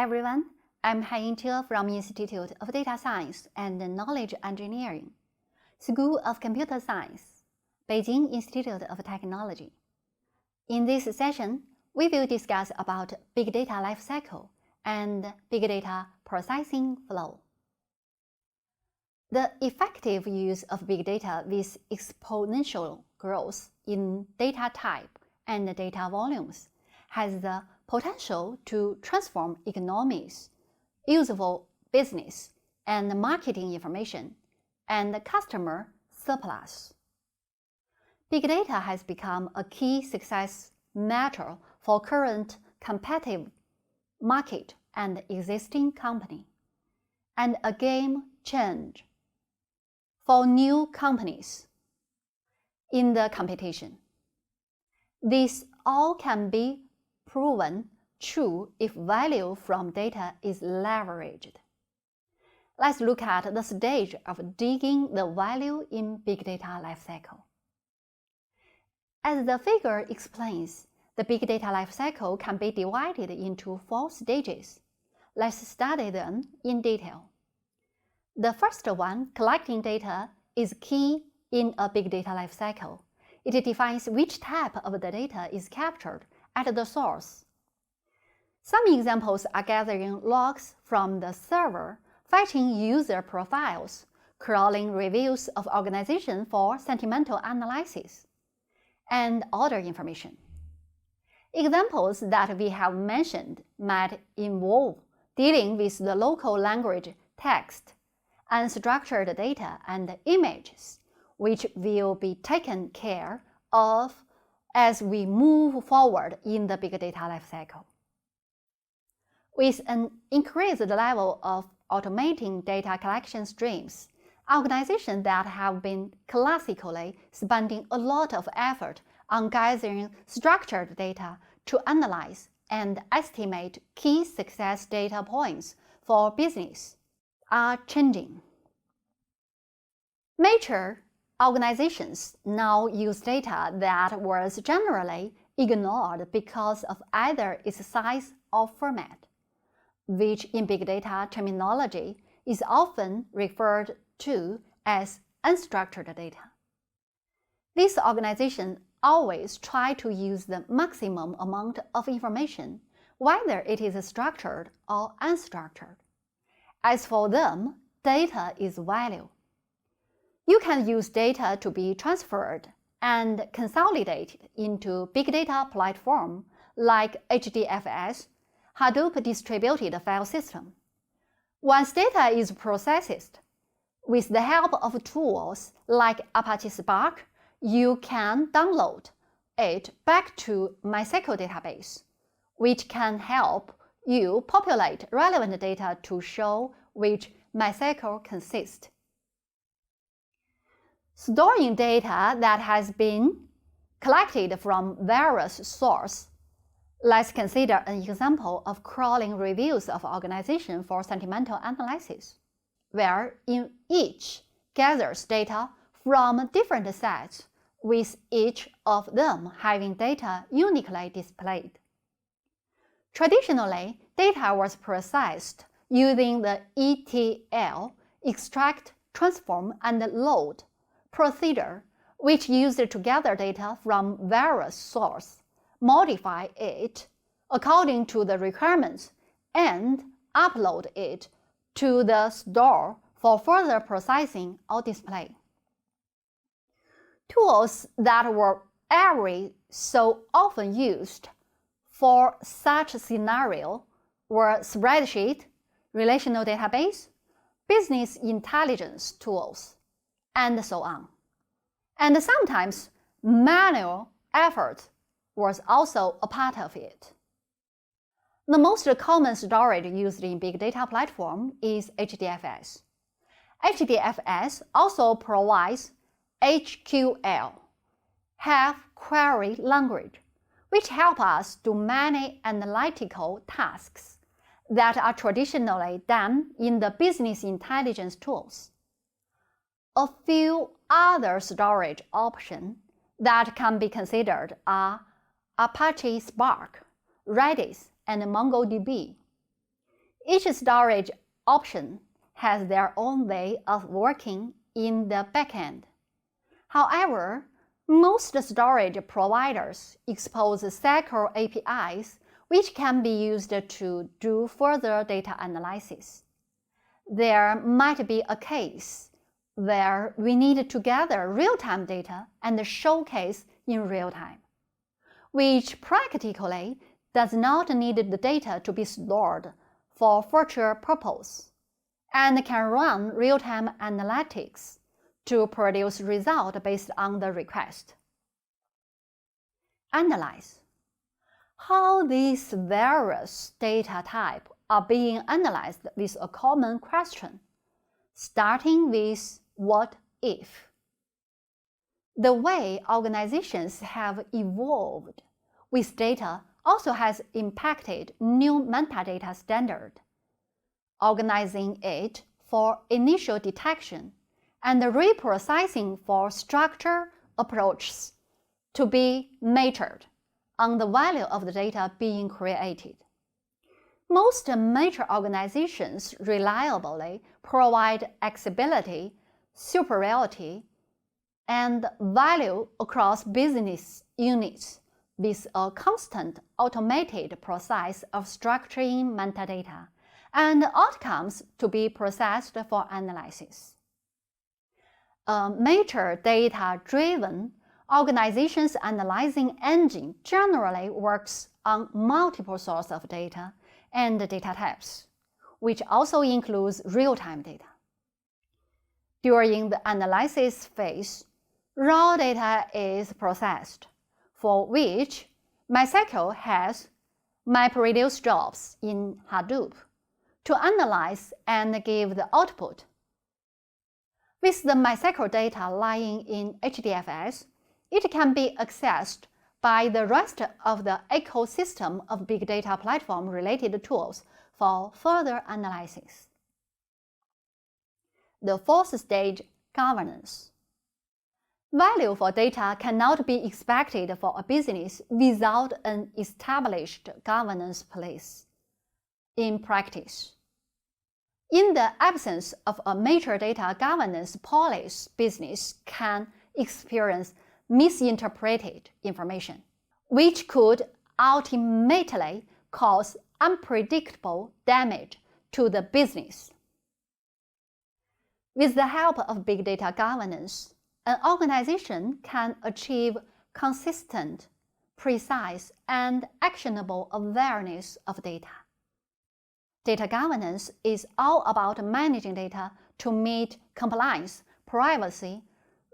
everyone, I'm Haiying Che from Institute of Data Science and Knowledge Engineering, School of Computer Science, Beijing Institute of Technology. In this session, we will discuss about big data lifecycle and big data processing flow. The effective use of big data with exponential growth in data type and data volumes has the potential to transform economies, useful business and marketing information, and customer surplus. Big data has become a key success matter for current competitive market and existing company, and a game changer for new companies in the competition. This all can be proven true if value from data is leveraged. Let's look at the stage of digging the value in big data lifecycle. As the figure explains, the big data lifecycle can be divided into 4 stages. Let's study them in detail. The first one, collecting data, is key in a big data lifecycle. It defines which type of the data is captured at the source. Some examples are gathering logs from the server, fetching user profiles, crawling reviews of organizations for sentimental analysis, and other information. Examples that we have mentioned might involve dealing with the local language text, unstructured data, and images, which will be taken care of as we move forward in the big data lifecycle. With an increased level of automating data collection streams, organizations that have been classically spending a lot of effort on gathering structured data to analyze and estimate key success data points for business are changing. Major organizations now use data that was generally ignored because of either its size or format, which in big data terminology is often referred to as unstructured data. These organizations always try to use the maximum amount of information, whether it is structured or unstructured. As for them, data is value. You can use data to be transferred and consolidated into big data platform like HDFS, Hadoop Distributed File System. Once data is processed, with the help of tools like Apache Spark, you can download it back to MySQL database, which can help you populate relevant data to show which MySQL consists. Storing data that has been collected from various sources. Let's consider an example of crawling reviews of organizations for sentimental analysis, where each gathers data from different sets, with each of them having data uniquely displayed. Traditionally, data was processed using the ETL, extract, transform, and load procedure, which used to gather data from various sources, modify it according to the requirements, and upload it to the store for further processing or display. Tools that were every so often used for such scenario were spreadsheet, relational database, business intelligence tools, and so on. And sometimes manual effort was also a part of it. The most common storage used in big data platform is HDFS. HDFS also provides HQL, Have Query Language, which help us do many analytical tasks that are traditionally done in the business intelligence tools. A few other storage options that can be considered are Apache Spark, Redis, and MongoDB. Each storage option has their own way of working in the backend. However, most storage providers expose secure APIs which can be used to do further data analysis. There might be a case where we need to gather real-time data and showcase in real time, which practically does not need the data to be stored for future purpose, and can run real-time analytics to produce results based on the request. Analyze. How these various data types are being analyzed with a common question, starting with what if. The way organizations have evolved with data also has impacted new metadata standard, organizing it for initial detection and reprocessing for structured approaches to be measured on the value of the data being created. Most major organizations reliably provide accessibility, superiority, and value across business units with a constant automated process of structuring metadata and outcomes to be processed for analysis. A major data-driven organization's analyzing engine generally works on multiple sources of data and data types, which also includes real-time data. During the analysis phase, raw data is processed, for which MySQL has MapReduce jobs in Hadoop to analyze and give the output. With the MySQL data lying in HDFS, it can be accessed by the rest of the ecosystem of big data platform-related tools for further analysis. The fourth stage, governance. Value for data cannot be expected for a business without an established governance place. In practice, in the absence of a major data governance policy, business can experience misinterpreted information, which could ultimately cause unpredictable damage to the business. With the help of big data governance, an organization can achieve consistent, precise, and actionable awareness of data. Data governance is all about managing data to meet compliance, privacy,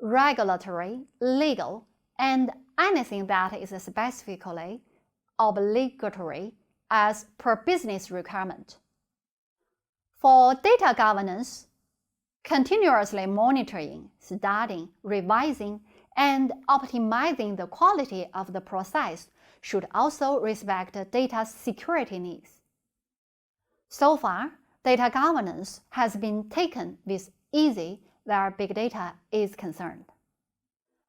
regulatory, legal, and anything that is specifically obligatory as per business requirement. For data governance, continuously monitoring, studying, revising, and optimizing the quality of the process should also respect data security needs. So far, data governance has been taken with ease where big data is concerned.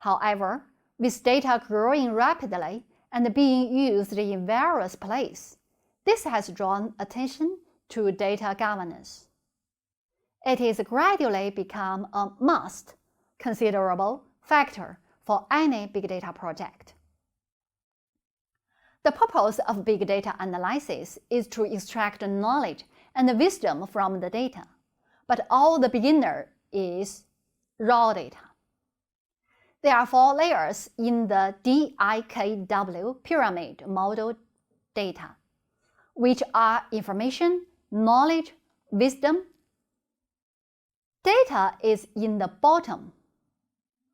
However, with data growing rapidly and being used in various places, this has drawn attention to data governance. It has gradually become a must, considerable factor for any big data project. The purpose of big data analysis is to extract knowledge and wisdom from the data, but all the beginner is raw data. There are 4 layers in the DIKW pyramid model data, which are information, knowledge, wisdom. Data is in the bottom,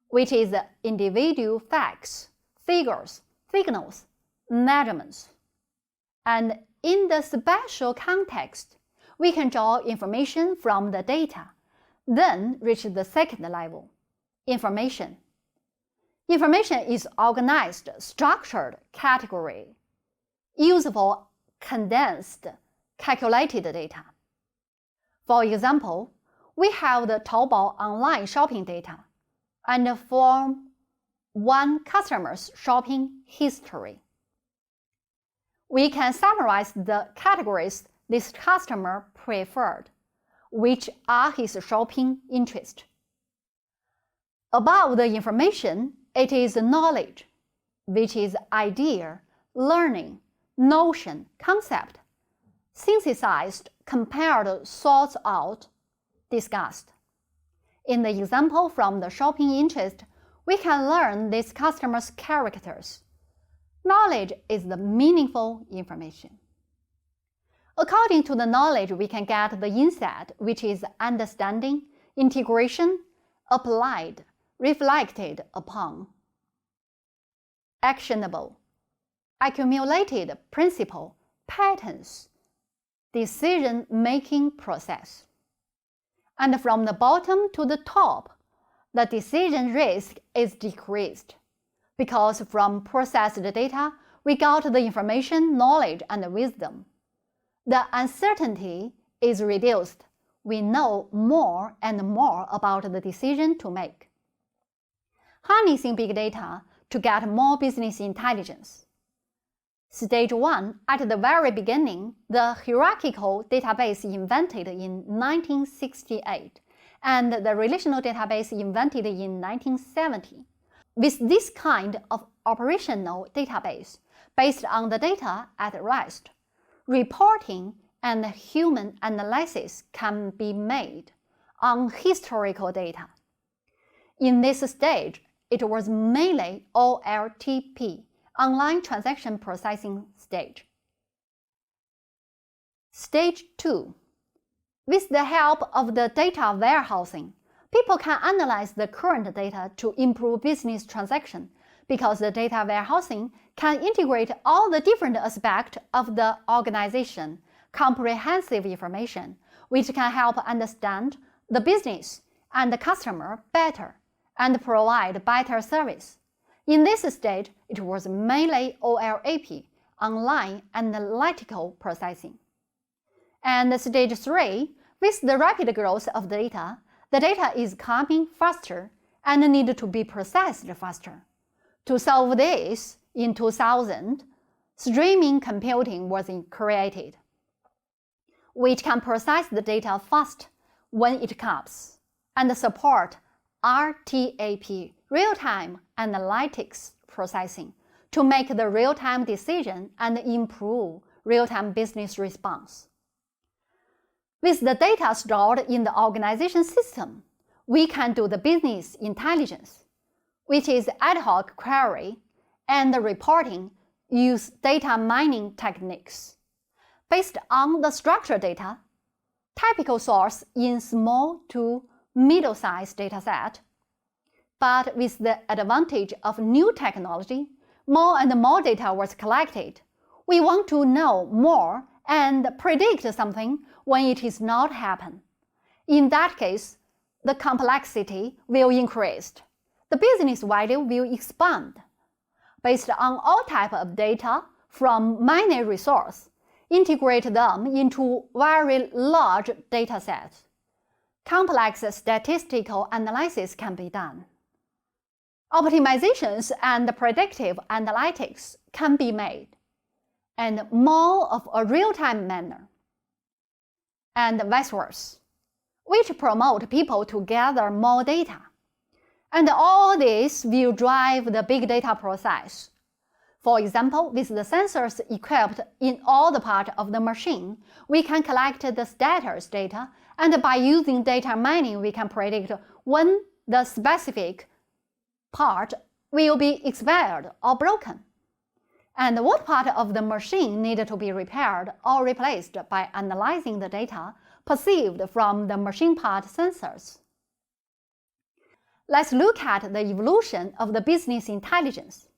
which is the individual facts, figures, signals, measurements. And in the spatial context, we can draw information from the data, then reach the second level, information. Information is organized, structured category, used for condensed, calculated data. For example, we have the Taobao online shopping data and form one customer's shopping history. We can summarize the categories this customer preferred, which are his shopping interests. Above the information, it is knowledge, which is idea, learning, notion, concept, synthesized, compared, thought out, discussed. In the example from the shopping interest, we can learn this customer's characters. Knowledge is the meaningful information. According to the knowledge, we can get the insight, which is understanding, integration, applied, reflected upon. Actionable, accumulated principle, patterns, decision-making process. And from the bottom to the top, the decision risk is decreased, because from processed data, we got the information, knowledge, and wisdom. The uncertainty is reduced. We know more and more about the decision to make. Harnessing big data to get more business intelligence. Stage 1, at the very beginning, the hierarchical database invented in 1968 and the relational database invented in 1970. With this kind of operational database based on the data at rest, reporting and human analysis can be made on historical data. In this stage, it was mainly OLTP, online transaction processing stage. Stage 2. With the help of the data warehousing, people can analyze the current data to improve business transaction because the data warehousing can integrate all the different aspects of the organization, comprehensive information, which can help understand the business and the customer better and provide better service. In this stage, it was mainly OLAP, online analytical processing. And stage 3, with the rapid growth of the data is coming faster and need to be processed faster. To solve this, in 2000, streaming computing was created, which can process the data fast when it comes and support RTAP, real-time analytics processing, to make the real-time decision and improve real-time business response. With the data stored in the organization system, we can do the business intelligence, which is ad hoc query and reporting, use data mining techniques. Based on the structured data, typical source in small to middle-sized dataset, but with the advantage of new technology, more and more data was collected. We want to know more and predict something when it is not happen. In that case, the complexity will increase. The business value will expand. Based on all types of data from many resources, integrate them into very large data sets. Complex statistical analysis can be done. Optimizations and predictive analytics can be made, and more of a real-time manner, and vice versa, which promote people to gather more data. And all this will drive the big data process. For example, with the sensors equipped in all the parts of the machine, we can collect the status data, and by using data mining, we can predict when the specific part will be expired or broken, and what part of the machine needed to be repaired or replaced by analyzing the data perceived from the machine part sensors. Let's look at the evolution of the business intelligence.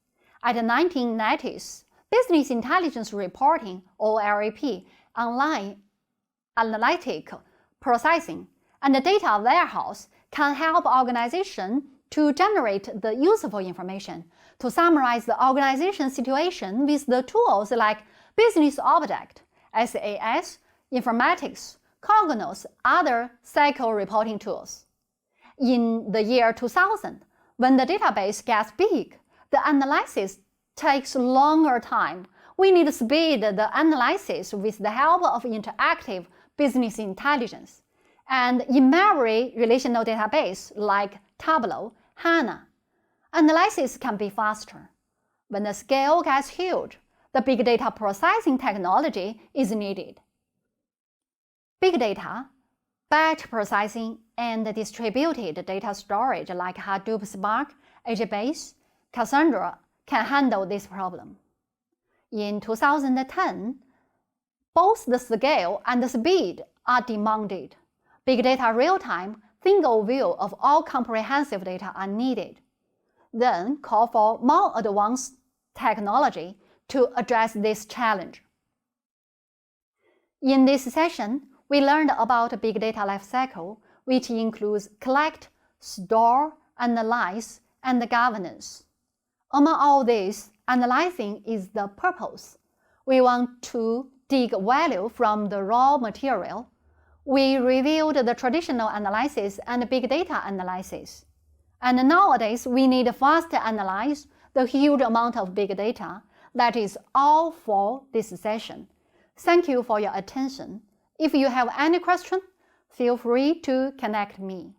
At the 1990s, business intelligence reporting, OLAP, online analytic processing, and the data warehouse can help organizations to generate the useful information, to summarize the organization situation with the tools like Business Object, SAS, Informatics, Cognos, other cycle reporting tools. In the year 2000, when the database gets big, the analysis takes longer time. we need to speed the analysis with the help of interactive business intelligence. And in-memory relational database like Tableau, HANA, analysis can be faster. When the scale gets huge, the big data processing technology is needed. Big data, batch processing, and distributed data storage like Hadoop Spark, HBase, Cassandra can handle this problem. In 2010, both the scale and the speed are demanded. Big data real-time, single view of all comprehensive data are needed. Then call for more advanced technology to address this challenge. In this session, we learned about big data lifecycle, which includes collect, store, analyze, and governance. Among all this, analyzing is the purpose. We want to dig value from the raw material. We reviewed the traditional analysis and big data analysis. And nowadays, we need to fast analyze the huge amount of big data. That is all for this session. Thank you for your attention. If you have any question, feel free to connect me.